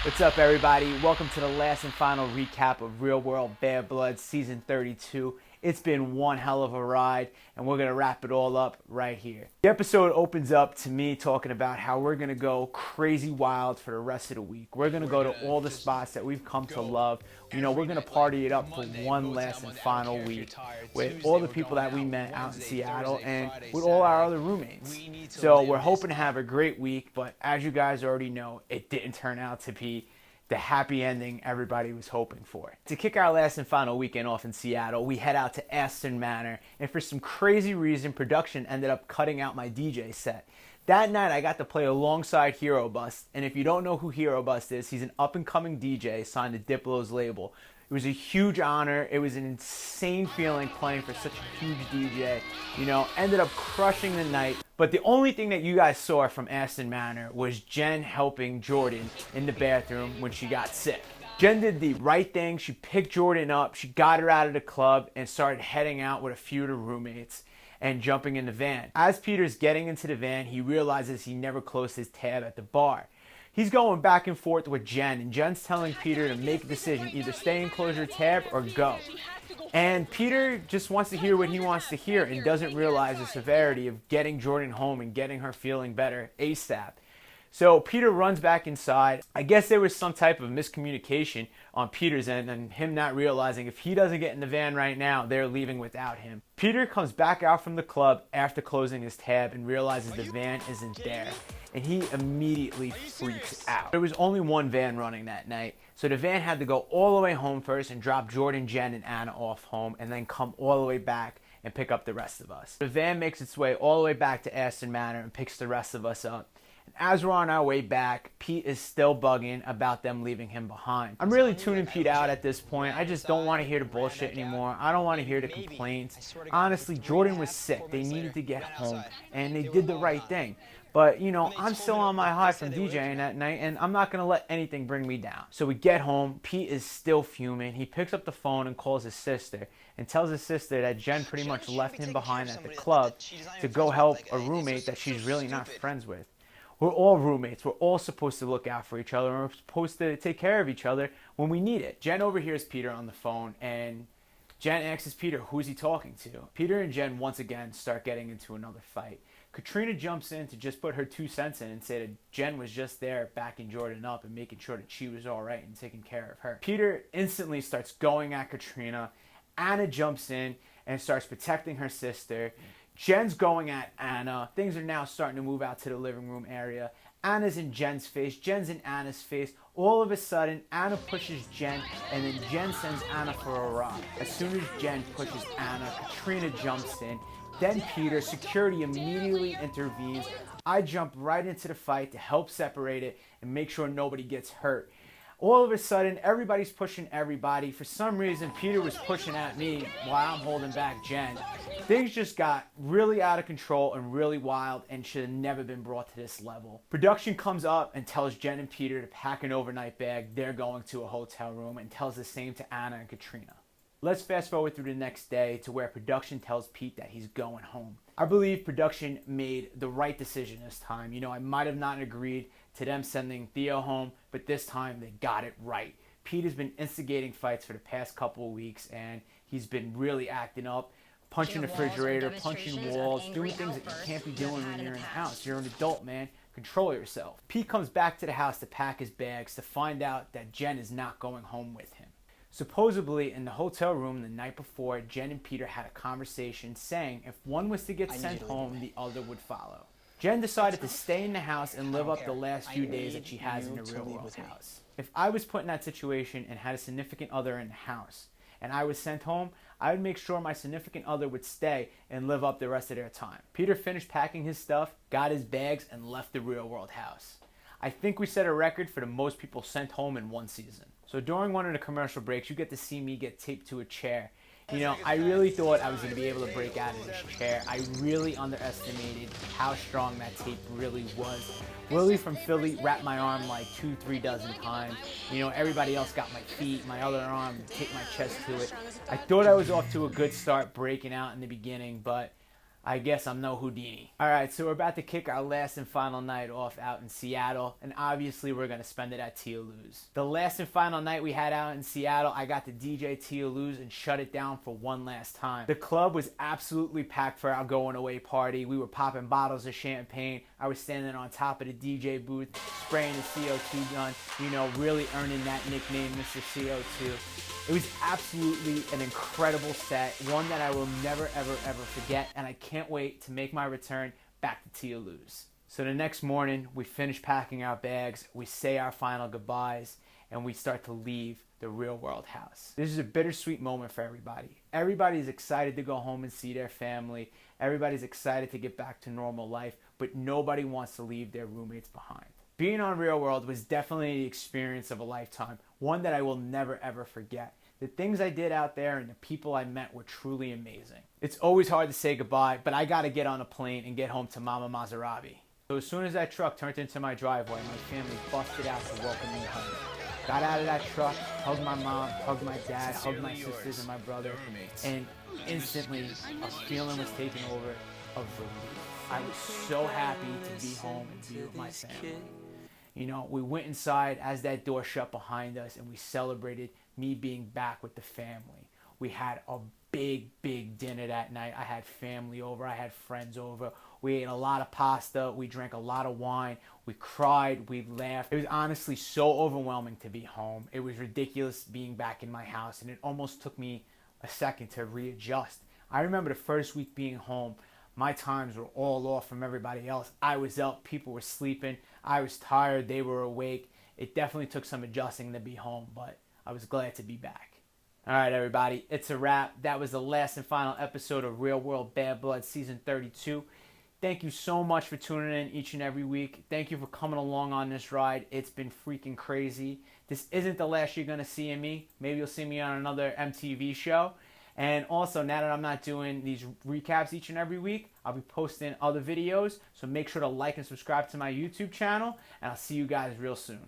What's up, everybody? Welcome to the last and final recap of Real World Bad Blood Season 32. It's been one hell of a ride, and we're going to wrap it all up right here. The episode opens up to me talking about how we're going to go crazy wild for the rest of the week. We're going to go to all the spots that we've come to love. You know, we're going to party it up for one last and final week with all the people that we met out in Seattle and with all our other roommates. So we're hoping to have a great week, but as you guys already know, it didn't turn out to be the happy ending everybody was hoping for. To kick our last and final weekend off in Seattle, we head out to Aston Manor, and for some crazy reason, production ended up cutting out my DJ set. That night, I got to play alongside Hero Bust, and if you don't know who Hero Bust is, he's an up-and-coming DJ signed to Diplo's label. It was a huge honor. It was an insane feeling playing for such a huge DJ. You know, ended up crushing the night. But the only thing that you guys saw from Aston Manor was Jen helping Jordan in the bathroom when she got sick. Jen did the right thing. She picked Jordan up. She got her out of the club and started heading out with a few of the roommates and jumping in the van. As Peter's getting into the van, he realizes he never closed his tab at the bar. He's going back and forth with Jen, and Jen's telling Peter to make a decision, either stay and close your tab or go. And Peter just wants to hear what he wants to hear and doesn't realize the severity of getting Jordan home and getting her feeling better ASAP. So Peter runs back inside. I guess there was some type of miscommunication on Peter's end and him not realizing if he doesn't get in the van right now, they're leaving without him. Peter comes back out from the club after closing his tab and realizes the van isn't there. And he immediately freaks out. There was only one van running that night, so the van had to go all the way home first and drop Jordan, Jen, and Anna off home and then come all the way back and pick up the rest of us. The van makes its way all the way back to Aston Manor and picks the rest of us up. As we're on our way back, Pete is still bugging about them leaving him behind. I'm really tuning Pete out at this point. I just don't want to hear the bullshit anymore. I don't want to hear the complaints. Honestly, Jordan was sick. They needed to get home, and they did the right thing. But, you know, I'm still on my high from DJing that night, and I'm not going to let anything bring me down. So we get home. Pete is still fuming. He picks up the phone and calls his sister and tells his sister that Jen pretty much left him behind at the club to go help a roommate that she's really not friends with. We're all roommates. We're all supposed to look out for each other, and we're supposed to take care of each other when we need it. Jen overhears Peter on the phone, and Jen asks Peter, who's he talking to? Peter and Jen once again start getting into another fight. Katrina jumps in to just put her 2 cents in and say that Jen was just there backing Jordan up and making sure that she was all right and taking care of her. Peter instantly starts going at Katrina. Anna jumps in and starts protecting her sister. Jen's going at Anna. Things are now starting to move out to the living room area. Anna's in Jen's face. Jen's in Anna's face. All of a sudden, Anna pushes Jen, and then Jen sends Anna for a rock. As soon as Jen pushes Anna, Katrina jumps in. Then Peter, security immediately intervenes. I jump right into the fight to help separate it and make sure nobody gets hurt. All of a sudden, everybody's pushing everybody. For some reason, Peter was pushing at me while I'm holding back Jen. Things just got really out of control and really wild and should have never been brought to this level. Production comes up and tells Jen and Peter to pack an overnight bag. They're going to a hotel room, and tells the same to Anna and Katrina. Let's fast forward through the next day to where production tells Pete that he's going home. I believe production made the right decision this time. You know, I might have not agreed to them sending Theo home, but this time they got it right. Pete has been instigating fights for the past couple of weeks, and he's been really acting up, punching the refrigerator, punching walls, doing things that you can't be doing when you're in the house. You're an adult, man. Control yourself. Pete comes back to the house to pack his bags to find out that Jen is not going home with him. Supposedly, in the hotel room the night before, Jen and Peter had a conversation saying if one was to get sent home, the other would follow. Jen decided to stay in the house and live up the last few days that she has in the real world house. If I was put in that situation and had a significant other in the house, and I was sent home, I would make sure my significant other would stay and live up the rest of their time. Peter finished packing his stuff, got his bags, and left the real world house. I think we set a record for the most people sent home in one season. So during one of the commercial breaks, you get to see me get taped to a chair. You know, I really thought I was going to be able to break out of this chair. I really underestimated how strong that tape really was. Willie from Philly wrapped my arm like 2-3 dozen times. You know, everybody else got my feet, my other arm, taped my chest to it. I thought I was off to a good start breaking out in the beginning, but I guess I'm no Houdini. All right, so we're about to kick our last and final night off out in Seattle, and obviously we're gonna spend it at Tia Lou's. The last and final night we had out in Seattle, I got to DJ Tia Lou's and shut it down for one last time. The club was absolutely packed for our going away party. We were popping bottles of champagne. I was standing on top of the DJ booth, spraying the CO2 gun, you know, really earning that nickname, Mr. CO2. It was absolutely an incredible set, one that I will never, ever, ever forget, and I can't wait to make my return back to Tia Lou's. So the next morning, we finish packing our bags, we say our final goodbyes, and we start to leave the real world house. This is a bittersweet moment for everybody. Everybody's excited to go home and see their family. Everybody's excited to get back to normal life, but nobody wants to leave their roommates behind. Being on Real World was definitely the experience of a lifetime, one that I will never ever forget. The things I did out there and the people I met were truly amazing. It's always hard to say goodbye, but I gotta get on a plane and get home to Mama Maserobbiee. So as soon as that truck turned into my driveway, my family busted out to welcome me home. Got out of that truck, hugged my mom, hugged my dad, hugged my sisters and my brother, and instantly a feeling was taken over of relief. I was so happy to be home and be with my family. You know, we went inside as that door shut behind us and we celebrated me being back with the family. We had a big dinner that night. I had family over, I had friends over. We ate a lot of pasta, we drank a lot of wine, we cried, we laughed. It was honestly so overwhelming to be home. It was ridiculous being back in my house, and it almost took me a second to readjust. I remember the first week being home, my times were all off from everybody else. I was up, people were sleeping, I was tired, they were awake. It definitely took some adjusting to be home, but I was glad to be back. All right, everybody, it's a wrap. That was the last and final episode of Real World Bad Blood Season 32. Thank you so much for tuning in each and every week. Thank you for coming along on this ride. It's been freaking crazy. This isn't the last you're going to see of me. Maybe you'll see me on another MTV show. And also, now that I'm not doing these recaps each and every week, I'll be posting other videos. So make sure to like and subscribe to my YouTube channel. And I'll see you guys real soon.